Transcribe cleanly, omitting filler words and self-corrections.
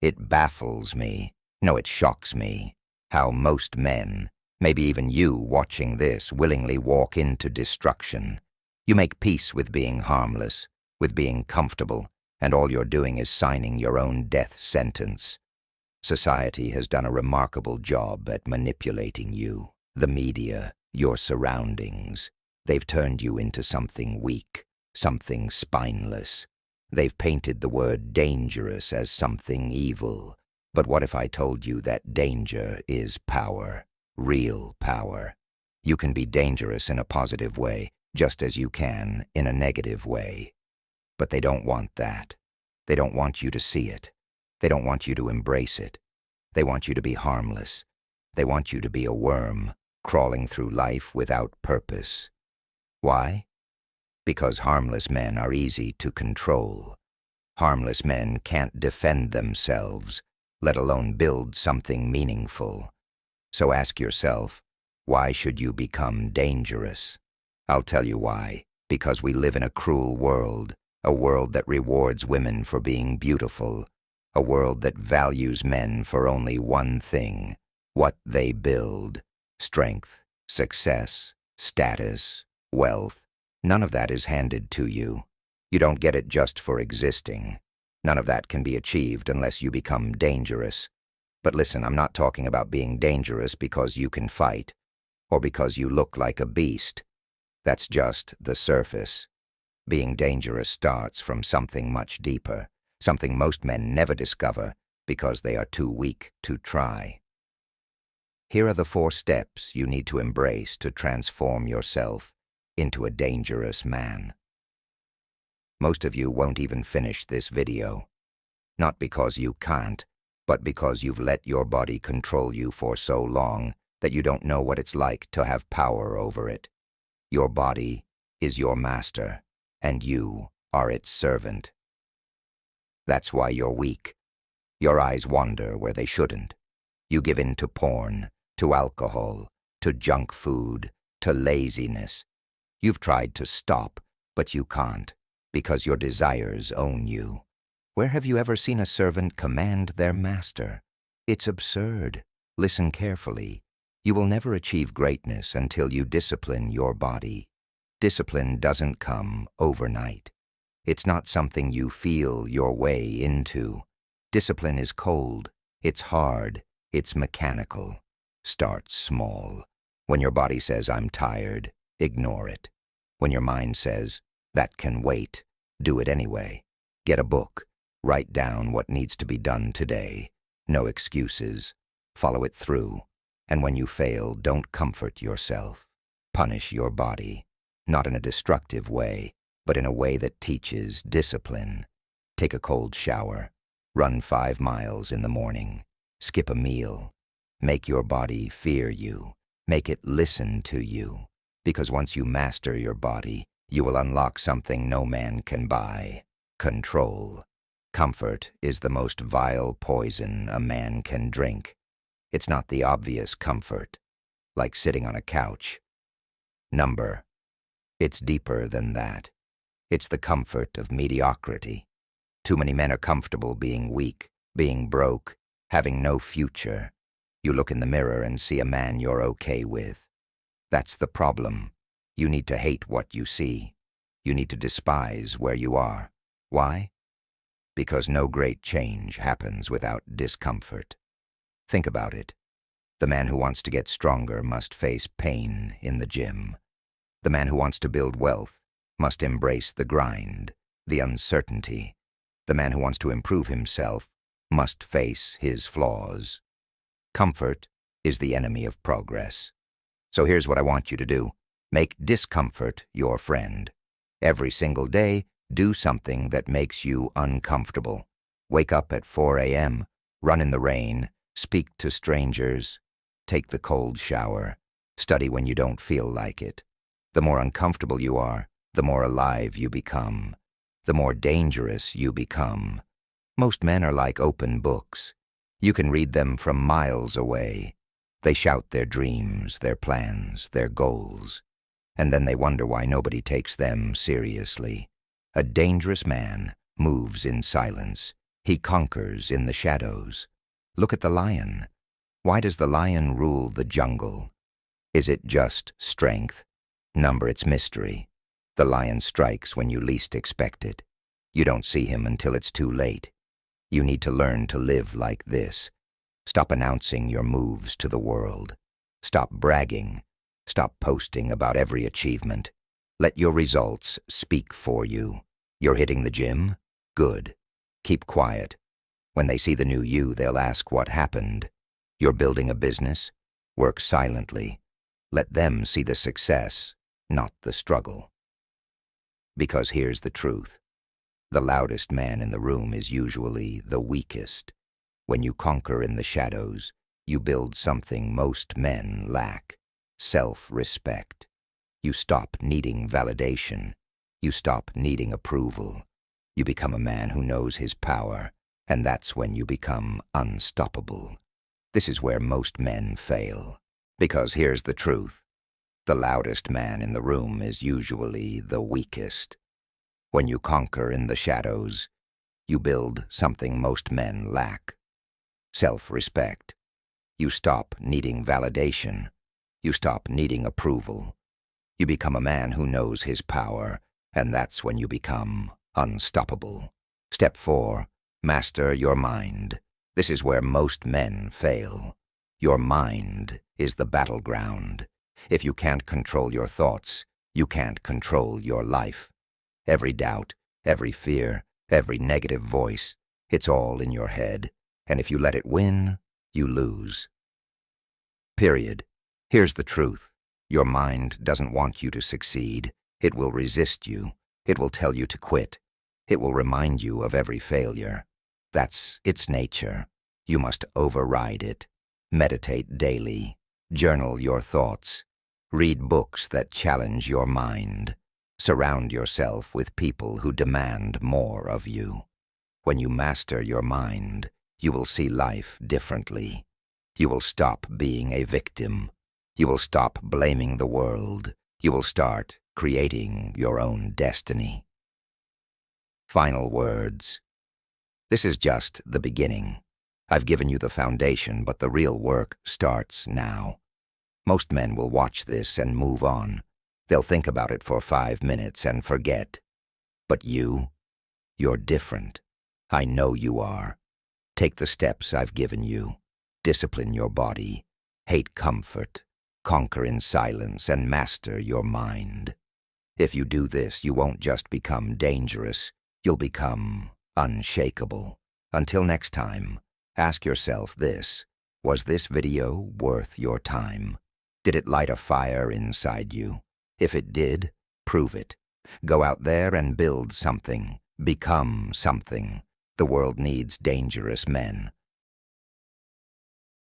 It baffles me. No, it shocks me. How most men, maybe even you watching this, willingly walk into destruction. You make peace with being harmless, with being comfortable, and all you're doing is signing your own death sentence. Society has done a remarkable job at manipulating you. The media, your surroundings. They've turned you into something weak, something spineless. They've painted the word dangerous as something evil. But what if I told you that danger is power, real power? You can be dangerous in a positive way, just as you can in a negative way. But they don't want that. They don't want you to see it. They don't want you to embrace it. They want you to be harmless. They want you to be a worm, crawling through life without purpose. Why? Because harmless men are easy to control. Harmless men can't defend themselves, let alone build something meaningful. So ask yourself, why should you become dangerous? I'll tell you why. Because we live in a cruel world, a world that rewards women for being beautiful, a world that values men for only one thing, what they build: strength, success, status, wealth. None of that is handed to you. You don't get it just for existing. None of that can be achieved unless you become dangerous. But listen, I'm not talking about being dangerous because you can fight, or because you look like a beast. That's just the surface. Being dangerous starts from something much deeper, something most men never discover because they are too weak to try. Here are the 4 steps you need to embrace to transform yourself into a dangerous man. Most of you won't even finish this video. Not because you can't, but because you've let your body control you for so long that you don't know what it's like to have power over it. Your body is your master, and you are its servant. That's why you're weak. Your eyes wander where they shouldn't. You give in to porn, to alcohol, to junk food, to laziness. You've tried to stop, but you can't, because your desires own you. Where have you ever seen a servant command their master? It's absurd. Listen carefully. You will never achieve greatness until you discipline your body. Discipline doesn't come overnight. It's not something you feel your way into. Discipline is cold, it's hard, it's mechanical. Start small. When your body says, "I'm tired," ignore it. When your mind says, "That can wait," do it anyway. Get a book. Write down what needs to be done today. No excuses. Follow it through. And when you fail, don't comfort yourself. Punish your body. Not in a destructive way, but in a way that teaches discipline. Take a cold shower. Run 5 miles in the morning. Skip a meal. Make your body fear you. Make it listen to you. Because once you master your body, you will unlock something no man can buy: control. Comfort is the most vile poison a man can drink. It's not the obvious comfort, like sitting on a couch. Number. It's deeper than that. It's the comfort of mediocrity. Too many men are comfortable being weak, being broke, having no future. You look in the mirror and see a man you're okay with. That's the problem. You need to hate what you see. You need to despise where you are. Why? Because no great change happens without discomfort. Think about it. The man who wants to get stronger must face pain in the gym. The man who wants to build wealth must embrace the grind, the uncertainty. The man who wants to improve himself must face his flaws. Comfort is the enemy of progress. So here's what I want you to do. Make discomfort your friend. Every single day, do something that makes you uncomfortable. Wake up at 4 a.m., run in the rain, speak to strangers, take the cold shower, study when you don't feel like it. The more uncomfortable you are, the more alive you become, the more dangerous you become. Most men are like open books. You can read them from miles away. They shout their dreams, their plans, their goals, and then they wonder why nobody takes them seriously. A dangerous man moves in silence. He conquers in the shadows. Look at the lion. Why does the lion rule the jungle? Is it just strength? Number its mystery. The lion strikes when you least expect it. You don't see him until it's too late. You need to learn to live like this. Stop announcing your moves to the world. Stop bragging. Stop posting about every achievement. Let your results speak for you. You're hitting the gym? Good. Keep quiet. When they see the new you, they'll ask what happened. You're building a business? Work silently. Let them see the success, not the struggle. Because here's the truth. The loudest man in the room is usually the weakest. When you conquer in the shadows, you build something most men lack: self-respect. You stop needing validation. You stop needing approval. You become a man who knows his power, and that's when you become unstoppable. This is where most men fail. Because here's the truth. The loudest man in the room is usually the weakest. When you conquer in the shadows, you build something most men lack: self-respect. You stop needing validation. You stop needing approval. You become a man who knows his power, and that's when you become unstoppable. Step 4. Master your mind. This is where most men fail. Your mind is the battleground. If you can't control your thoughts, you can't control your life. Every doubt, every fear, every negative voice, it's all in your head. And if you let it win, you lose. Period. Here's the truth. Your mind doesn't want you to succeed. It will resist you. It will tell you to quit. It will remind you of every failure. That's its nature. You must override it. Meditate daily. Journal your thoughts. Read books that challenge your mind. Surround yourself with people who demand more of you. When you master your mind, you will see life differently. You will stop being a victim. You will stop blaming the world. You will start creating your own destiny. Final words. This is just the beginning. I've given you the foundation, but the real work starts now. Most men will watch this and move on. They'll think about it for 5 minutes and forget. But you're different. I know you are. Take the steps I've given you. Discipline your body. Hate comfort. Conquer in silence and master your mind. If you do this, you won't just become dangerous. You'll become unshakable. Until next time, ask yourself this: was this video worth your time? Did it light a fire inside you? If it did, prove it. Go out there and build something. Become something. The world needs dangerous men.